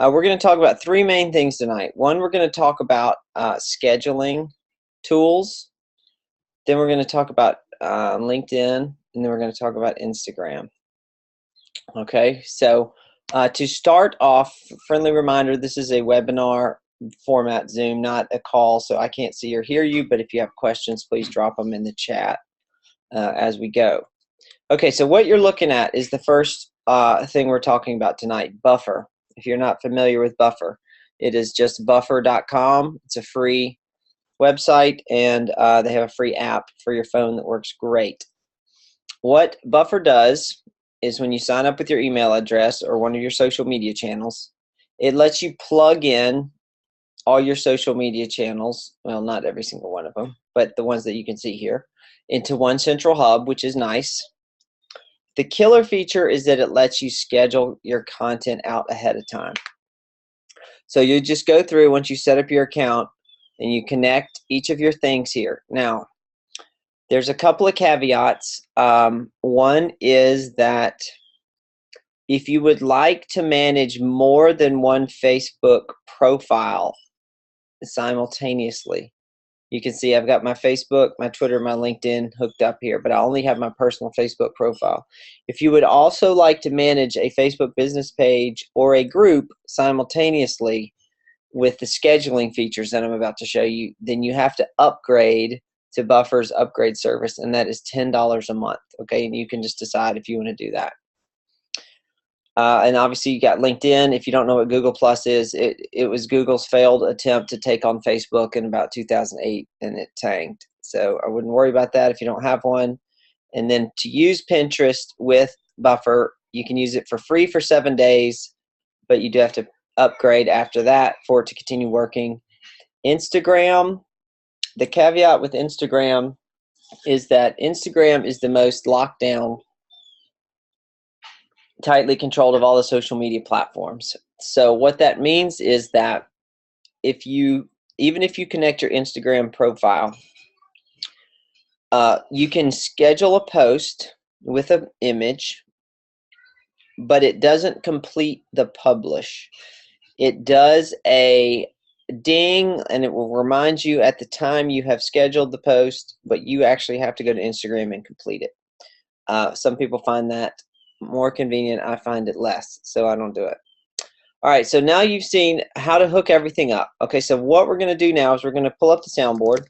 We're going to talk about three main things tonight. One, we're going to talk about scheduling tools. Then we're going to talk about LinkedIn, and then we're going to talk about Instagram. Okay, so to start off, friendly reminder, this is a webinar format Zoom, not a call, so I can't see or hear you, but if you have questions, please drop them in the chat as we go. Okay, so what you're looking at is the first thing we're talking about tonight, Buffer. If you're not familiar with Buffer, it is just buffer.com. It's a free website, and they have a free app for your phone that works great. What Buffer does is when you sign up with your email address or one of your social media channels, it lets you plug in all your social media channels, well, not every single one of them, but the ones that you can see here, into one central hub, which is nice. The killer feature is that it lets you schedule your content out ahead of time. So you just go through once you set up your account and you connect each of your things here. Now, there's a couple of caveats. One is that if you would like to manage more than one Facebook profile simultaneously, you can see I've got my Facebook, my Twitter, my LinkedIn hooked up here, but I only have my personal Facebook profile. If you would also like to manage a Facebook business page or a group simultaneously with the scheduling features that I'm about to show you, then you have to upgrade to Buffer's upgrade service, and that is $10 a month. Okay, and you can just decide if you want to do that. And obviously you got LinkedIn. If you don't know what Google Plus is, it was Google's failed attempt to take on Facebook in about 2008, and it tanked. So I wouldn't worry about that if you don't have one. And then to use Pinterest with Buffer, you can use it for free for 7 days, but you do have to upgrade after that for it to continue working. Instagram, the caveat with Instagram is that Instagram is the most locked down, tightly controlled of all the social media platforms. So what that means is that even if you connect your Instagram profile, you can schedule a post with an image, but it doesn't complete the publish. It does a ding, and it will remind you at the time you have scheduled the post, but you actually have to go to Instagram and complete it. Some people find that more convenient. I find it less, so I don't do it. All right, so now you've seen how to hook everything up. Okay, so what we're going to do now is we're going to pull up the soundboard,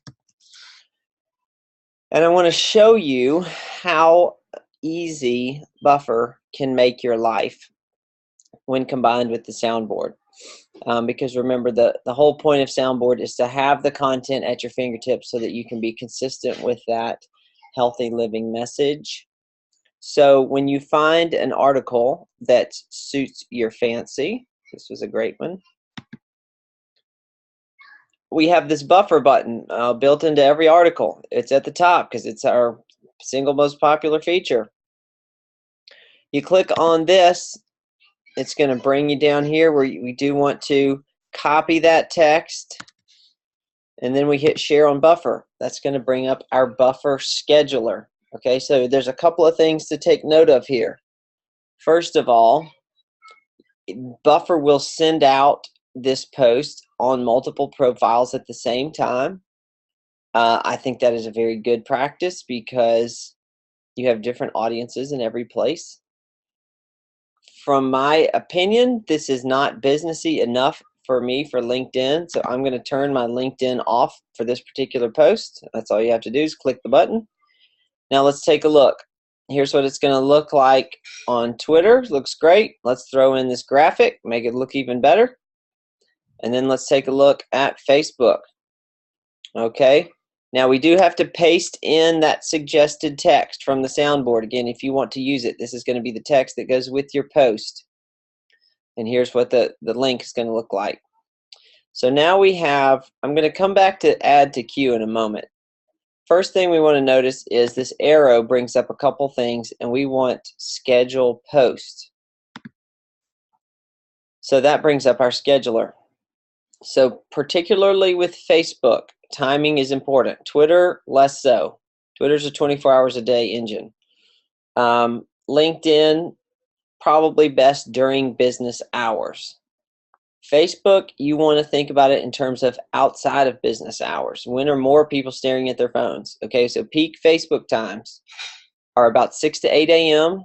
and I want to show you how easy Buffer can make your life when combined with the soundboard. Because remember, the whole point of Soundboard is to have the content at your fingertips so that you can be consistent with that healthy living message. So when you find an article that suits your fancy, this was a great one, we have this buffer button built into every article. It's at the top because it's our single most popular feature. You click on this, it's going to bring you down here where we do want to copy that text, and then we hit share on Buffer. That's going to bring up our Buffer scheduler. Okay, so there's a couple of things to take note of here. First of all, Buffer will send out this post on multiple profiles at the same time. I think that is a very good practice because you have different audiences in every place. From my opinion, this is not businessy enough for me for LinkedIn, so I'm going to turn my LinkedIn off for this particular post. That's all you have to do is click the button. Now let's take a look. Here's what it's going to look like on Twitter. Looks great. Let's throw in this graphic, make it look even better. And then let's take a look at Facebook. Okay. Now we do have to paste in that suggested text from the soundboard. Again, if you want to use it, this is going to be the text that goes with your post. And here's what the link is going to look like. So now we have, I'm going to come back to add to queue in a moment. First thing we want to notice is this arrow brings up a couple things, and we want schedule post. So that brings up our scheduler. So particularly with Facebook, timing is important. Twitter, less so. Twitter's a 24 hours a day engine. LinkedIn, probably best during business hours. Facebook, you want to think about it in terms of outside of business hours. When are more people staring at their phones? Okay, so peak Facebook times are about 6 to 8 a.m.,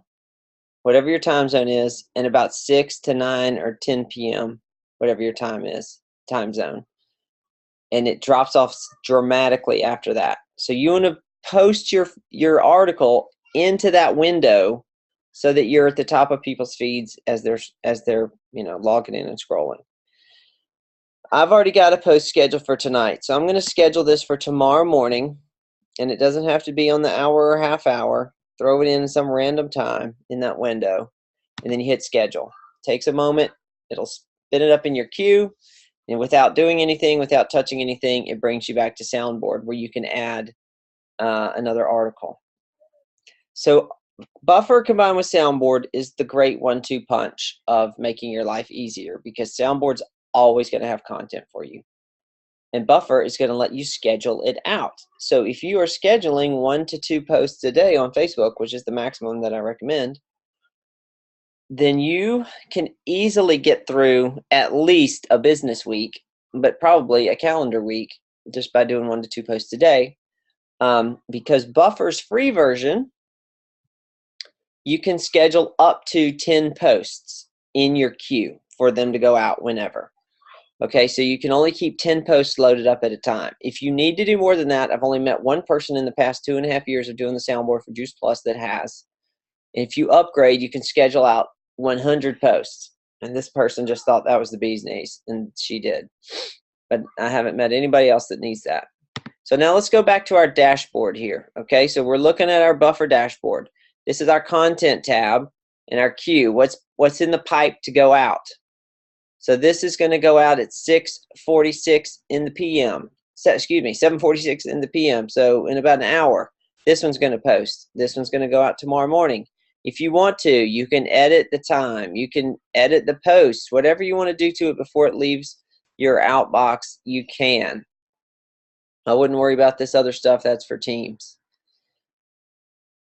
whatever your time zone is, and about 6 to 9 or 10 p.m., whatever your time zone. And it drops off dramatically after that. So you want to post your article into that window so that you're at the top of people's feeds as they're logging in and scrolling. I've already got a post scheduled for tonight, so I'm going to schedule this for tomorrow morning, and it doesn't have to be on the hour or half hour. Throw it in some random time in that window, and then you hit schedule. Takes a moment. It'll spin it up in your queue, and without doing anything, without touching anything, it brings you back to Soundboard where you can add another article. So Buffer combined with Soundboard is the great 1-2 punch of making your life easier, because Soundboard's always going to have content for you. And Buffer is going to let you schedule it out. So if you are scheduling 1 to 2 posts a day on Facebook, which is the maximum that I recommend, then you can easily get through at least a business week, but probably a calendar week, just by doing 1 to 2 posts a day. Because Buffer's free version, you can schedule up to 10 posts in your queue for them to go out whenever. Okay, so you can only keep 10 posts loaded up at a time. If you need to do more than that, I've only met one person in the past 2.5 years of doing the Soundboard for Juice Plus that has. And if you upgrade, you can schedule out 100 posts. And this person just thought that was the bee's knees, and she did. But I haven't met anybody else that needs that. So now let's go back to our dashboard here. Okay, so we're looking at our Buffer dashboard. This is our content tab and our queue. What's in the pipe to go out? So this is going to go out at 6:46 in the p.m. Excuse me, 7:46 in the p.m. So in about an hour, this one's going to post. This one's going to go out tomorrow morning. If you want to, you can edit the time. You can edit the post. Whatever you want to do to it before it leaves your outbox, you can. I wouldn't worry about this other stuff. That's for teams.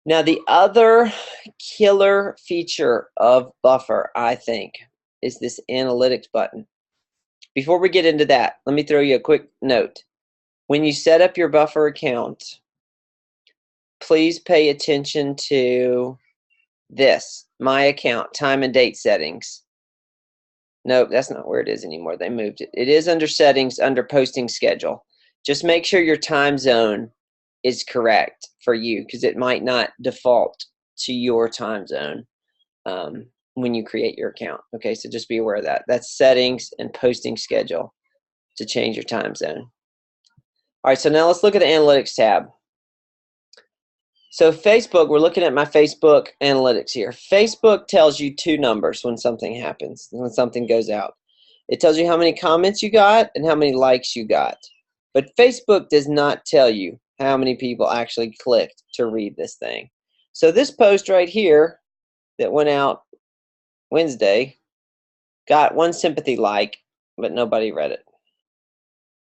Now, the other killer feature of Buffer, I think, is this analytics button. Before we get into that, let me throw you a quick note. When you set up your Buffer account, please pay attention to this, My Account, time and date settings. Nope, that's not where it is anymore. They moved it. It is under settings, under posting schedule. Just make sure your time zone is correct for you, because it might not default to your time zone when you create your account. Okay, so just be aware of that. That's settings and posting schedule to change your time zone. All right, so now let's look at the analytics tab. So Facebook, we're looking at my Facebook analytics here. Facebook tells you 2 numbers when something happens, when something goes out. It tells you how many comments you got and how many likes you got. But Facebook does not tell you how many people actually clicked to read this thing. So this post right here that went out Wednesday got 1 sympathy like, but nobody read it.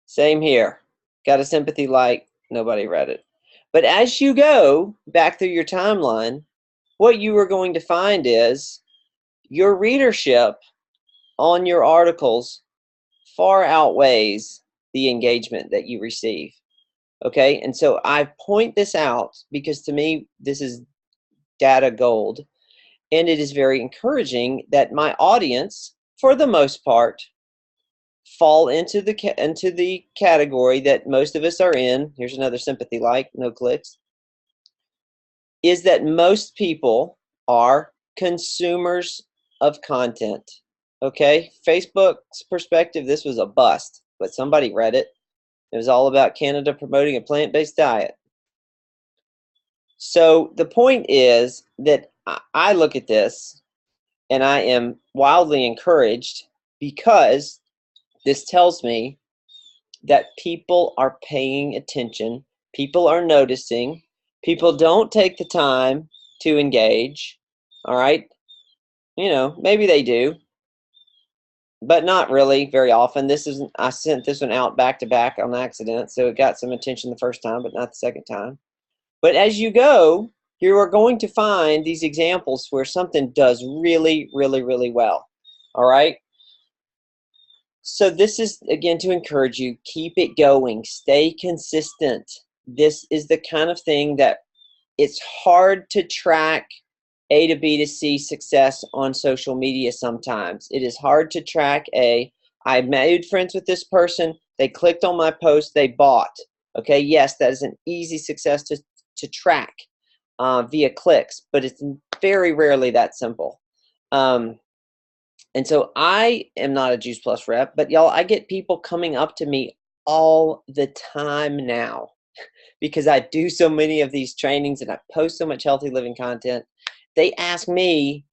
Same here. Got a sympathy like, nobody read it. But as you go back through your timeline, what you are going to find is your readership on your articles far outweighs the engagement that you receive. Okay, and so I point this out because to me this is data gold, and it is very encouraging that my audience, for the most part, fall into the category that most of us are in. Here's another sympathy like, no clicks. Is that most people are consumers of content. Okay, Facebook's perspective, this was a bust, but somebody read it. It was all about Canada promoting a plant-based diet. So the point is that I look at this and I am wildly encouraged, because this tells me that people are paying attention, people are noticing, people don't take the time to engage, all right? You know, maybe they do, but not really very often. I sent this one out back to back on accident, so it got some attention the first time, but not the second time. But as you go, you are going to find these examples where something does really, really, really well, all right? So this is, again, to encourage you, keep it going, stay consistent. This is the kind of thing that it's hard to track A to B to C success on social media sometimes. It is hard to track I made friends with this person, they clicked on my post, they bought. Okay, yes, that is an easy success to track via clicks, but it's very rarely that simple. And so I am not a Juice Plus rep, but y'all, I get people coming up to me all the time now because I do so many of these trainings and I post so much healthy living content. They ask me,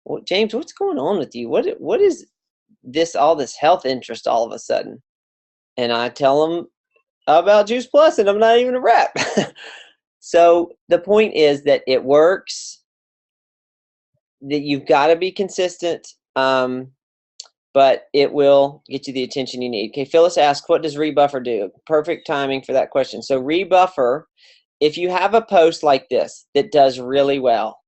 well, James, what's going on with you? What is this, all this health interest all of a sudden? And I tell them about Juice Plus, and I'm not even a rep. So the point is that it works, that you've got to be consistent, but it will get you the attention you need. Okay, Phyllis asked, what does rebuffer do? Perfect timing for that question. So rebuffer, if you have a post like this that does really well,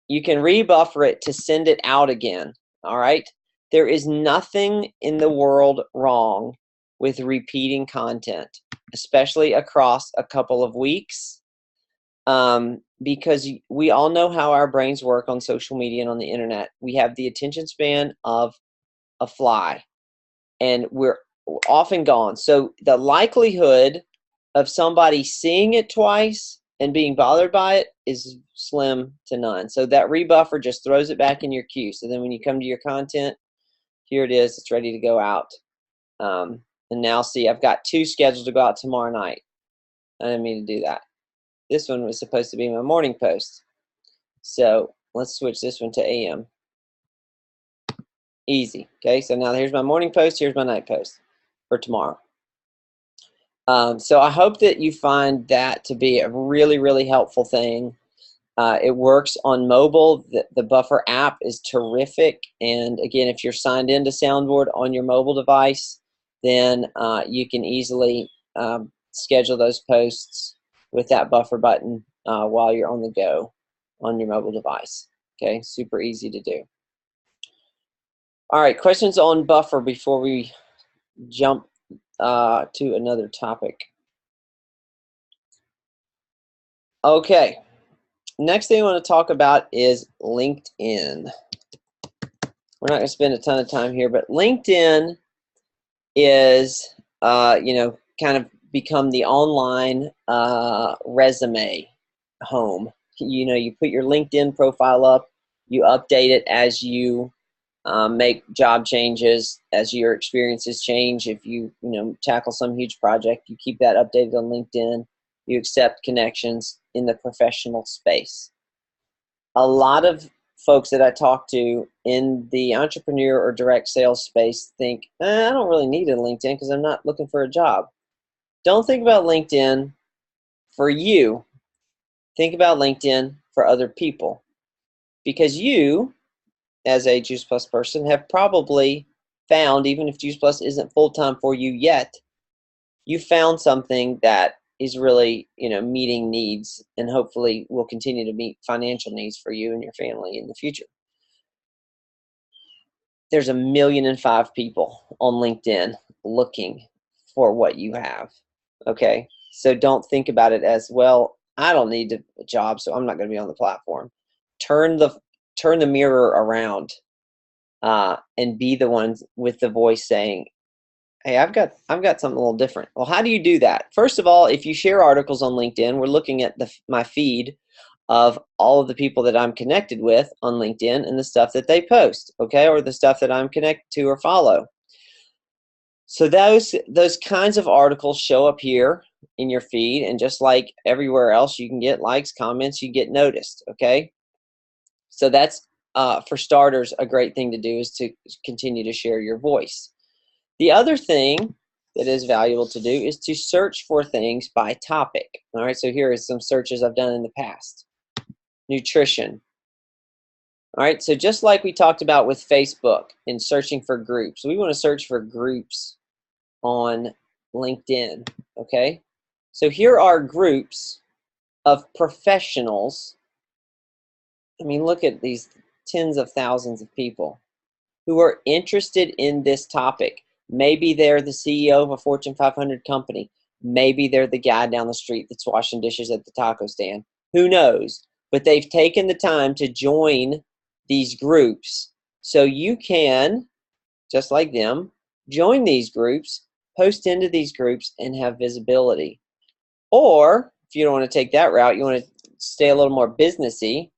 you can rebuffer it to send it out again, all right? There is nothing in the world wrong with repeating content, especially across a couple of weeks, because we all know how our brains work on social media and on the internet. We have the attention span of a fly, and we're often gone. So the likelihood of somebody seeing it twice and being bothered by it is slim to none. So that rebuffer just throws it back in your queue. So then when you come to your content, here it is, it's ready to go out. And now see, I've got 2 scheduled to go out tomorrow night. I didn't mean to do that. This one was supposed to be my morning post. So let's switch this one to AM. Easy. Okay, so now here's my morning post, here's my night post for tomorrow. So I hope that you find that to be a really, really helpful thing. It works on mobile. The Buffer app is terrific. And again, if you're signed into Soundboard on your mobile device, then you can easily schedule those posts with that Buffer button while you're on the go on your mobile device. Okay, super easy to do. All right, questions on Buffer before we jump to another topic. Okay, next thing I want to talk about is LinkedIn. We're not going to spend a ton of time here, but LinkedIn is, kind of become the online resume home. You put your LinkedIn profile up, you update it as you make job changes, as your experiences change. If you tackle some huge project, you keep that updated on LinkedIn. You accept connections in the professional space. A lot of folks that I talk to in the entrepreneur or direct sales space think, I don't really need a LinkedIn because I'm not looking for a job. Don't think about LinkedIn for you. Think about LinkedIn for other people, because you, as a Juice Plus person, have probably found, even if Juice Plus isn't full-time for you yet, you found something that is really, meeting needs, and hopefully will continue to meet financial needs for you and your family in the future. There's 1.5 million people on LinkedIn looking for what you have. Okay, so don't think about it as, well, I don't need a job, so I'm not going to be on the platform. Turn the mirror around and be the ones with the voice saying, hey, I've got something a little different. Well, how do you do that? First of all, if you share articles on LinkedIn, we're looking at my feed of all of the people that I'm connected with on LinkedIn and the stuff that they post, okay, or the stuff that I'm connected to or follow. So those kinds of articles show up here in your feed, and just like everywhere else, you can get likes, comments, you get noticed, okay? So that's, for starters, a great thing to do, is to continue to share your voice. The other thing that is valuable to do is to search for things by topic. All right, so here are some searches I've done in the past. Nutrition. All right, so just like we talked about with Facebook and searching for groups, we want to search for groups on LinkedIn, okay? So here are groups of professionals. I mean, look at these tens of thousands of people who are interested in this topic. Maybe they're the CEO of a Fortune 500 company. Maybe they're the guy down the street that's washing dishes at the taco stand. Who knows? But they've taken the time to join these groups. So you can, just like them, join these groups, post into these groups, and have visibility. Or if you don't want to take that route, you want to stay a little more businessy,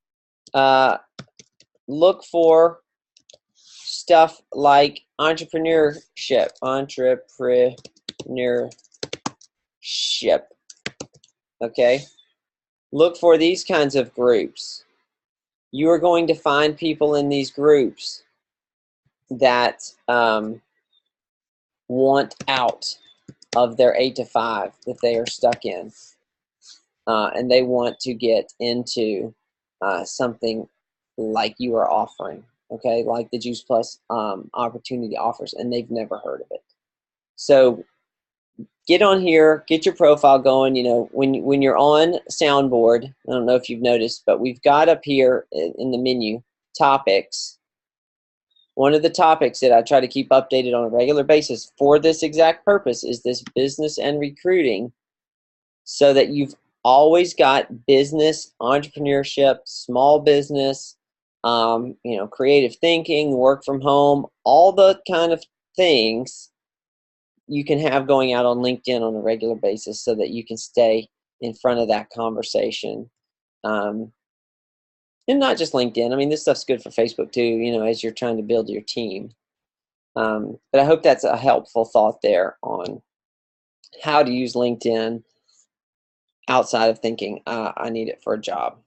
look for stuff like entrepreneurship. Okay? Look for these kinds of groups. You are going to find people in these groups that want out of their 8 to 5 that they are stuck in. And they want to get into something like you are offering, okay, like the Juice Plus opportunity offers, and they've never heard of it. So get on here, get your profile going. You know, when you're on Soundboard, I don't know if you've noticed, but we've got up here in the menu topics. One of the topics that I try to keep updated on a regular basis for this exact purpose is this business and recruiting, so that you've always got business, entrepreneurship, small business, you know, creative thinking, work from home, all the kind of things you can have going out on LinkedIn on a regular basis so that you can stay in front of that conversation. And not just LinkedIn. I mean, this stuff's good for Facebook too, you know, as you're trying to build your team. But I hope that's a helpful thought there on how to use LinkedIn outside of thinking, I need it for a job.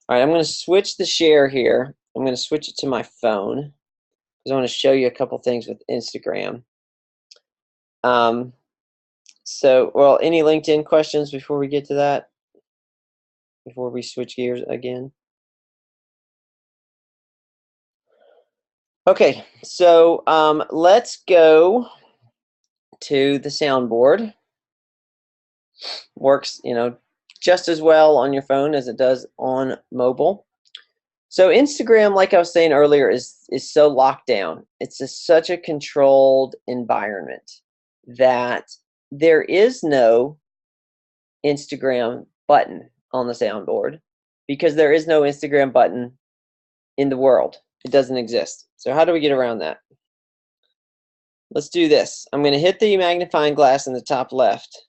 All right, I'm going to switch the share here. I'm going to switch it to my phone because I want to show you a couple things with Instagram. Well, any LinkedIn questions before we get to that? Before we switch gears again? Okay, so let's go to the Soundboard. Works, you know, just as well on your phone as it does on mobile. So Instagram, like I was saying earlier, is so locked down. It's such a controlled environment that there is no Instagram button on the Soundboard because there is no Instagram button in the world. It doesn't exist. So how do we get around that? Let's do this. I'm going to hit the magnifying glass in the top left.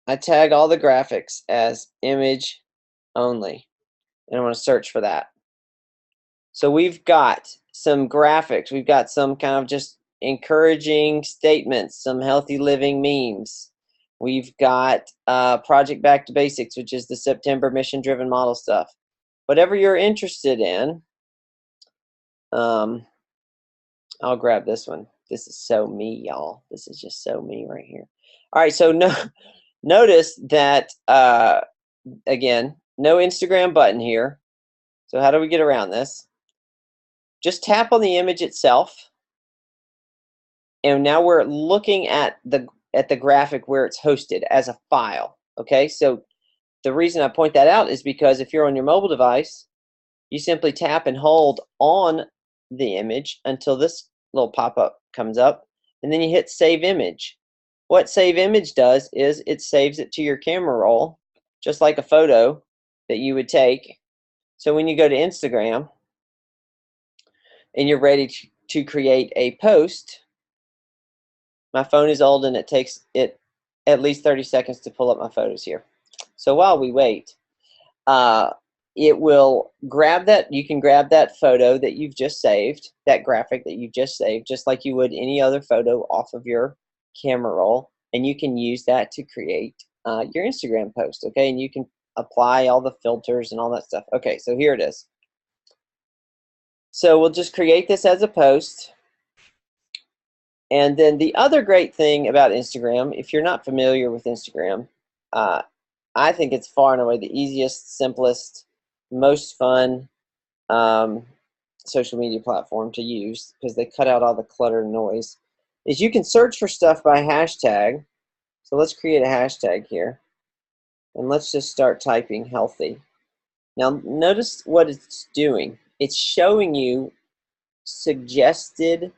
I tag all the graphics as image only, and I want to search for that. So we've got some graphics. We've got some kind of just encouraging statements, some healthy living memes. We've got Project Back to Basics, which is the September mission-driven model stuff. Whatever you're interested in, I'll grab this one. This is so me, y'all. This is just so me right here. All right, so notice that, again, no Instagram button here. So how do we get around this? Just tap on the image itself, and now we're looking at the graphic where it's hosted as a file. Okay, so the reason I point that out is because if you're on your mobile device, you simply tap and hold on the image until this little pop-up comes up, and then you hit Save Image. What Save Image does is it saves it to your camera roll, just like a photo that you would take. So when you go to Instagram and you're ready to create a post, my phone is old and it takes it at least 30 seconds to pull up my photos here. So while we wait, it will grab that. You can grab that photo that you've just saved, that graphic that you've just saved, just like you would any other photo off of your camera roll, and you can use that to create your Instagram post, okay? And you can apply all the filters and all that stuff. Okay, so here it is. So we'll just create this as a post. And then the other great thing about Instagram, if you're not familiar with Instagram, I think it's far and away the easiest, simplest, most fun social media platform to use because they cut out all the clutter and noise, is you can search for stuff by hashtag. So let's create a hashtag here. And let's just start typing healthy. Now notice what it's doing. It's showing you suggested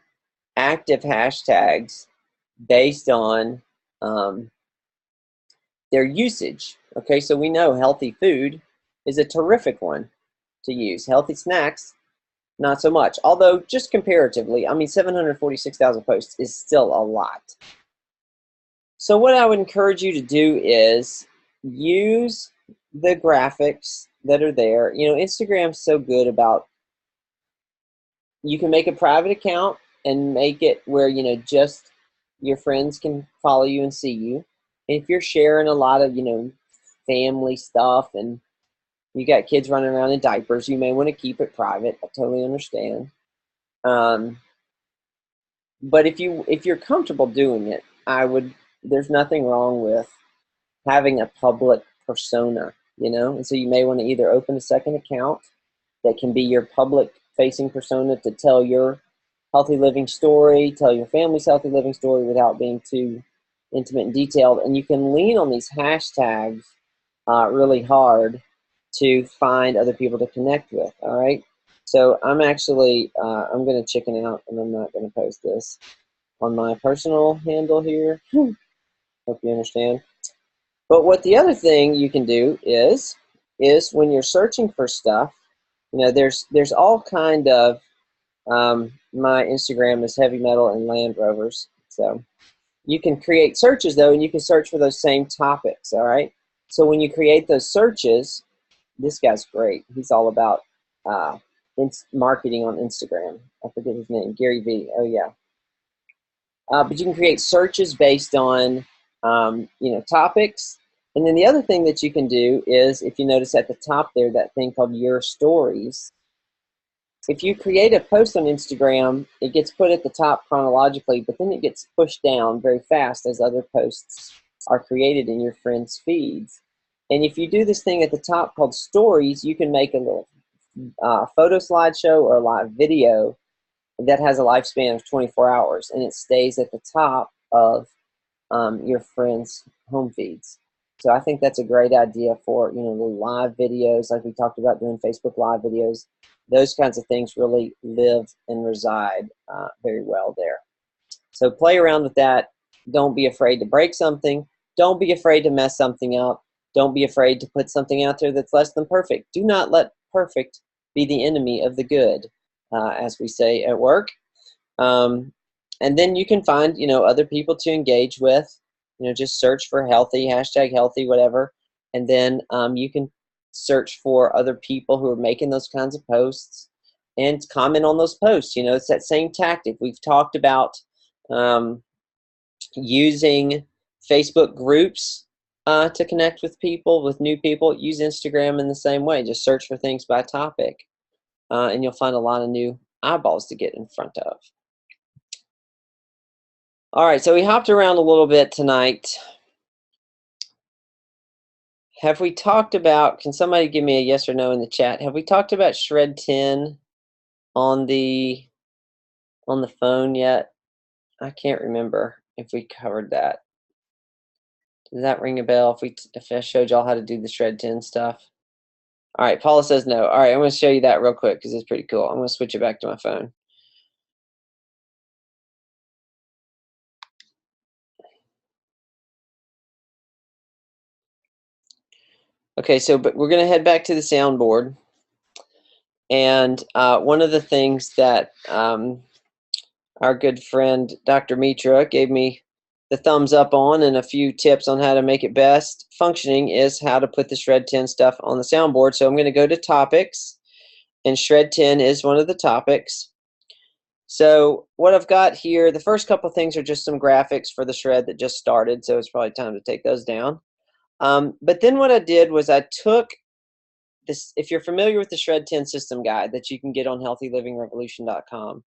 active hashtags based on their usage. Okay, so we know healthy food is a terrific one to use. Healthy snacks, not so much. Although, just comparatively, I mean, 746,000 posts is still a lot. So what I would encourage you to do is use the graphics that are there. You know, Instagram's so good about, you can make a private account and make it where, you know, just your friends can follow you and see you. If you're sharing a lot of, you know, family stuff and you got kids running around in diapers, you may want to keep it private. I totally understand. But if you're comfortable doing it, there's nothing wrong with having a public persona, you know? And so you may want to either open a second account that can be your public facing persona to tell your healthy living story, tell your family's healthy living story without being too intimate and detailed. And you can lean on these hashtags really hard to find other people to connect with, all right? So I'm actually, I'm going to chicken out and I'm not going to post this on my personal handle here. Hope you understand. But what the other thing you can do is when you're searching for stuff, you know, there's all kind of, my Instagram is heavy metal and Land Rovers. So you can create searches though, and you can search for those same topics, all right? So when you create those searches, this guy's great. He's all about marketing on Instagram. I forget his name, Gary V. Oh yeah. But you can create searches based on you know, topics. And then the other thing that you can do is, if you notice at the top there, that thing called Your Stories. If you create a post on Instagram, it gets put at the top chronologically, but then it gets pushed down very fast as other posts are created in your friends' feeds. And if you do this thing at the top called Stories, you can make a little photo slideshow or a live video that has a lifespan of 24 hours, and it stays at the top of your friends' home feeds. So I think that's a great idea for, you know, the live videos, like we talked about doing Facebook Live videos. Those kinds of things really live and reside very well there. So play around with that. Don't be afraid to break something. Don't be afraid to mess something up. Don't be afraid to put something out there that's less than perfect. Do not let perfect be the enemy of the good, as we say at work. And then you can find, you know, other people to engage with. You know, just search for healthy, hashtag healthy, whatever. And then you can search for other people who are making those kinds of posts and comment on those posts. You know, it's that same tactic. We've talked about using Facebook groups to connect with people, with new people. Use Instagram in the same way. Just search for things by topic. And you'll find a lot of new eyeballs to get in front of. All right, so we hopped around a little bit tonight. Have we talked about, can somebody give me a yes or no in the chat? Have we talked about Shred 10 on the phone yet? I can't remember if we covered that. Does that ring a bell if I showed y'all how to do the Shred 10 stuff? All right, Paula says no. All right, I'm going to show you that real quick because it's pretty cool. I'm going to switch it back to my phone. Okay, so but we're going to head back to the soundboard. And one of the things that our good friend Dr. Mitra gave me the thumbs up on, and a few tips on how to make it best functioning, is how to put the Shred 10 stuff on the soundboard. So I'm going to go to topics, and Shred 10 is one of the topics. So what I've got here, the first couple of things are just some graphics for the shred that just started, so it's probably time to take those down. But then what I did was I took this, if you're familiar with the Shred 10 system guide that you can get on healthylivingrevolution.com,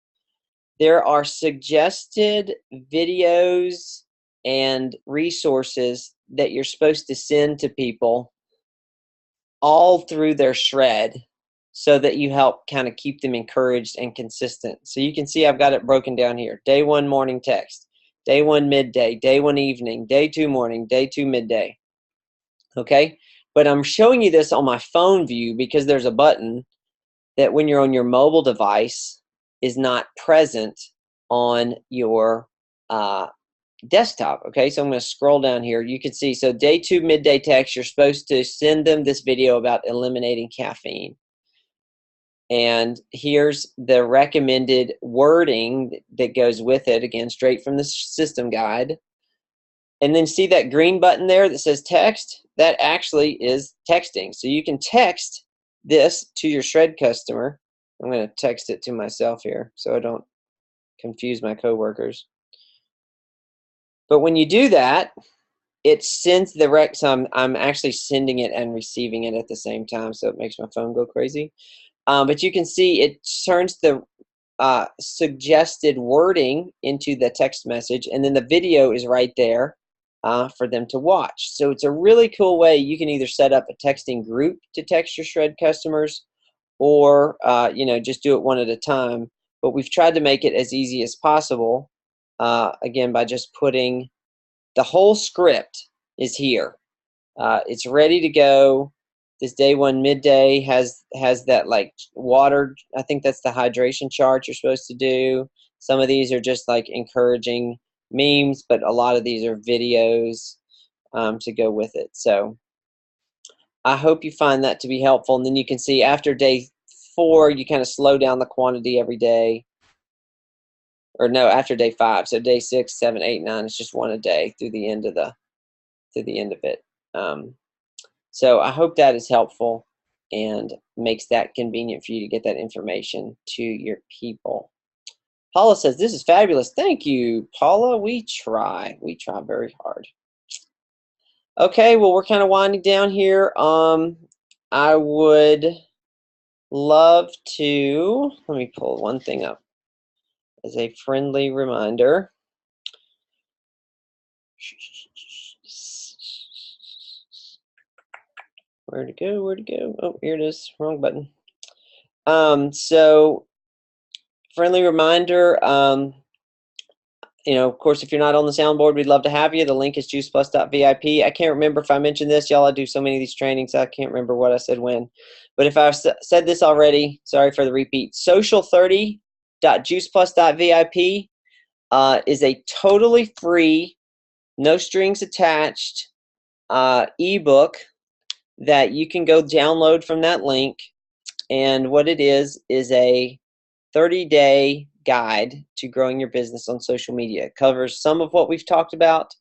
there are suggested videos and resources that you're supposed to send to people all through their shred so that you help kind of keep them encouraged and consistent. So you can see I've got it broken down here. Day 1 morning text, day 1 midday, day 1 evening, day 2 morning, day 2 midday. Okay? But I'm showing you this on my phone view because there's a button that when you're on your mobile device is not present on your desktop. Okay, so I'm going to scroll down here. You can see, so day 2 midday text, you're supposed to send them this video about eliminating caffeine. And here's the recommended wording that goes with it, again, straight from the system guide. And then see that green button there that says text? That actually is texting. So you can text this to your Shred customer. I'm going to text it to myself here so I don't confuse my coworkers. But when you do that, it sends the rec. So I'm actually sending it and receiving it at the same time, so it makes my phone go crazy. But you can see it turns the suggested wording into the text message, and then the video is right there for them to watch. So it's a really cool way. You can either set up a texting group to text your Shred customers, or just do it one at a time. But we've tried to make it as easy as possible, again, by just putting the whole script is here. It's ready to go. This day 1 midday has that like water. I think that's the hydration chart you're supposed to do. Some of these are just like encouraging memes, but a lot of these are videos to go with it. So I hope you find that to be helpful. And then you can see after day 4, you kind of slow down the quantity every day. Or no, after day 5. So day 6, 7, 8, 9, it's just one a day through the end of it. So I hope that is helpful and makes that convenient for you to get that information to your people. Paula says, this is fabulous. Thank you, Paula. We try very hard. Okay, well, we're kind of winding down here. I would love to, let me pull one thing up as a friendly reminder. Where'd it go? Where'd it go? Oh, here it is. Wrong button. So friendly reminder, of course, if you're not on the Soundboard, we'd love to have you. The link is juiceplus.vip. I can't remember if I mentioned this. Y'all, I do so many of these trainings, I can't remember what I said when. But if I've said this already, sorry for the repeat. Social30.juiceplus.vip is a totally free, no strings attached ebook that you can go download from that link. And what it is a 30-day guide to growing your business on social media. It covers some of what we've talked about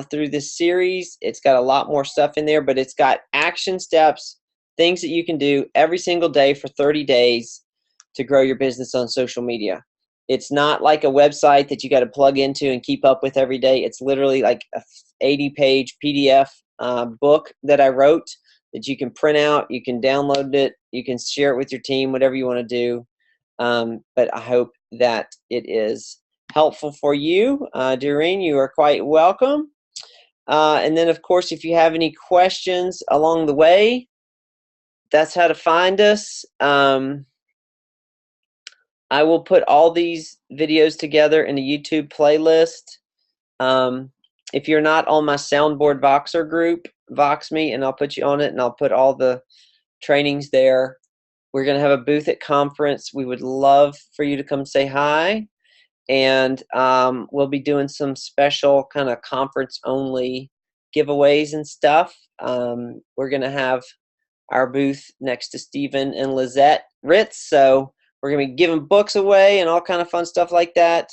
through this series. It's got a lot more stuff in there, but it's got action steps, things that you can do every single day for 30 days to grow your business on social media. It's not like a website that you got to plug into and keep up with every day. It's literally like a 80-page PDF book that I wrote that you can print out, you can download it, you can share it with your team, whatever you want to do. But I hope that it is helpful for you. Doreen, you are quite welcome. And then, of course, if you have any questions along the way, that's how to find us. I will put all these videos together in a YouTube playlist. If you're not on my Soundboard Voxer group, Vox me, and I'll put you on it, and I'll put all the trainings there. We're going to have a booth at conference. We would love for you to come say hi. And we'll be doing some special kind of conference-only giveaways and stuff. We're going to have our booth next to Stephen and Lizette Ritz. So we're going to be giving books away and all kind of fun stuff like that.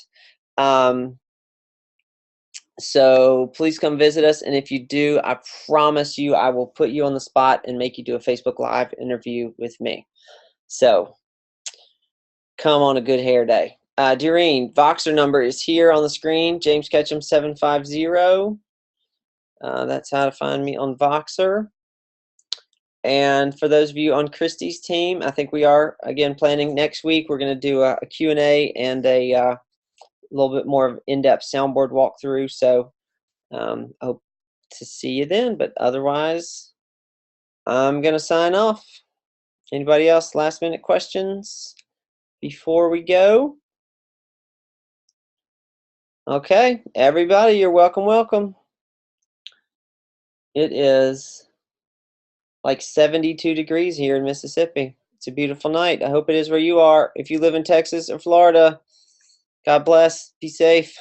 So please come visit us. And if you do, I promise you, I will put you on the spot and make you do a Facebook Live interview with me. So come on a good hair day. Doreen, Voxer number is here on the screen, James Ketchum 750. That's how to find me on Voxer. And for those of you on Christy's team, I think we are, again, planning next week. We're going to do a Q&A and a little bit more of in-depth Soundboard walkthrough. So I hope to see you then. But otherwise, I'm going to sign off. Anybody else last-minute questions before we go? Okay, everybody, you're welcome, welcome. It is like 72 degrees here in Mississippi. It's a beautiful night. I hope it is where you are. If you live in Texas or Florida, God bless. Be safe.